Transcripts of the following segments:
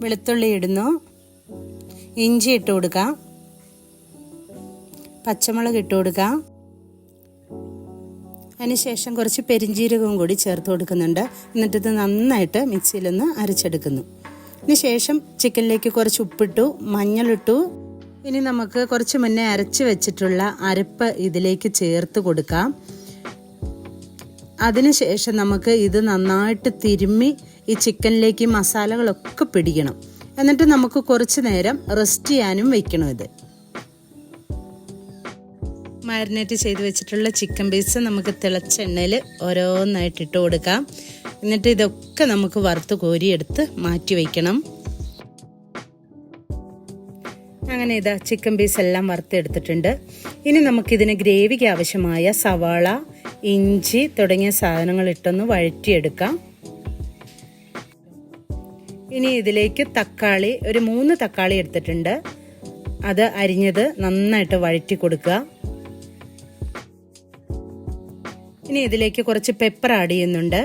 വെളുത്തുള്ളി ഇടുന്നു, ഇഞ്ചി ഇട്ട് കൊടുക്കാം, പച്ചമുളക് ഇട്ട് കൊടുക്കാം. അതിനുശേഷം കുറച്ച് പെരിഞ്ജീരകവും കൂടി ചേർത്ത് കൊടുക്കുന്നുണ്ട്. എന്നിട്ടിത് നന്നായിട്ട് മിക്സിയിലൊന്ന് അരച്ചെടുക്കുന്നു. ഇതിന് ശേഷം ചിക്കനിലേക്ക് കുറച്ച് ഉപ്പിട്ടു, മഞ്ഞളിട്ടു. ഇനി നമുക്ക് കുറച്ച് മുന്നേ അരച്ച് വെച്ചിട്ടുള്ള അരപ്പ് ഇതിലേക്ക് ചേർത്ത് കൊടുക്കാം. അതിനുശേഷം നമുക്ക് ഇത് നന്നായിട്ട് തിരുമ്മി ഈ ചിക്കനിലേക്ക് മസാലകളൊക്കെ പിടിക്കണം. എന്നിട്ട് നമുക്ക് കുറച്ച് നേരം റെസ്റ്റ് ചെയ്യാനും വെക്കണം. ഇത് മാരിനേറ്റ് ചെയ്ത് വെച്ചിട്ടുള്ള ചിക്കൻ പീസ് നമുക്ക് തിളച്ച എണ്ണയിൽ ഓരോന്നായിട്ട് ഇട്ട് കൊടുക്കാം. എന്നിട്ട് ഇതൊക്കെ നമുക്ക് വറുത്ത് കോരിയെടുത്ത് മാറ്റി വയ്ക്കണം. അങ്ങനെ ഇതാ ചിക്കൻ പീസ് എല്ലാം വറുത്തെടുത്തിട്ടുണ്ട്. ഇനി നമുക്കിതിന് ഗ്രേവിക്ക് ആവശ്യമായ സവാള, ഇഞ്ചി തുടങ്ങിയ സാധനങ്ങൾ ഇട്ടൊന്ന് വഴറ്റിയെടുക്കാം. ഇനി ഇതിലേക്ക് തക്കാളി, ഒരു 3 തക്കാളി എടുത്തിട്ടുണ്ട്. അത് അരിഞ്ഞത് നന്നായിട്ട് വഴറ്റി കൊടുക്കുക. ഇനി ഇതിലേക്ക് കുറച്ച് പെപ്പർ ആഡ് ചെയ്യുന്നുണ്ട്.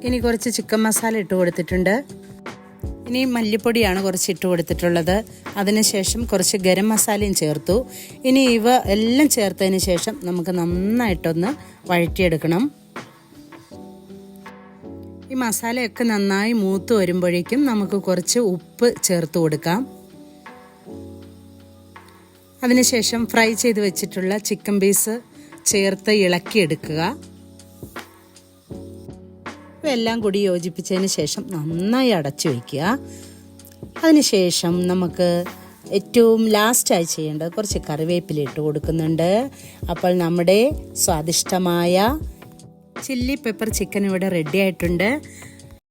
ഇനി കുറച്ച് ചിക്കൻ മസാല ഇട്ട് കൊടുത്തിട്ടുണ്ട്. ഇനി മല്ലിപ്പൊടിയാണ് കുറച്ച് ഇട്ട് കൊടുത്തിട്ടുള്ളത്. അതിനുശേഷം കുറച്ച് ഗരം മസാലയും ചേർത്തു. ഇനി ഇവ എല്ലാം ചേർത്തതിന് ശേഷം നമുക്ക് നന്നായിട്ടൊന്ന് വഴറ്റിയെടുക്കണം. ഈ മസാലയൊക്കെ നന്നായി മൂത്ത് വരുമ്പോഴേക്കും നമുക്ക് കുറച്ച് ഉപ്പ് ചേർത്ത് കൊടുക്കാം. അതിനുശേഷം ഫ്രൈ ചെയ്ത് വെച്ചിട്ടുള്ള ചിക്കൻ പീസ് ചേർത്ത് ഇളക്കിയെടുക്കുക. ഇവയെല്ലാം കൂടി യോജിപ്പിച്ചതിന് ശേഷം നന്നായി അടച്ചു വയ്ക്കുക. അതിനുശേഷം നമുക്ക് ഏറ്റവും ലാസ്റ്റായി ചെയ്യേണ്ടത് കുറച്ച് കറിവേപ്പില ഇട്ട് കൊടുക്കുന്നുണ്ട്. അപ്പോൾ നമ്മുടെ സ്വാദിഷ്ടമായ ചില്ലി പെപ്പർ ചിക്കൻ ഇവിടെ റെഡി ആയിട്ടുണ്ട്.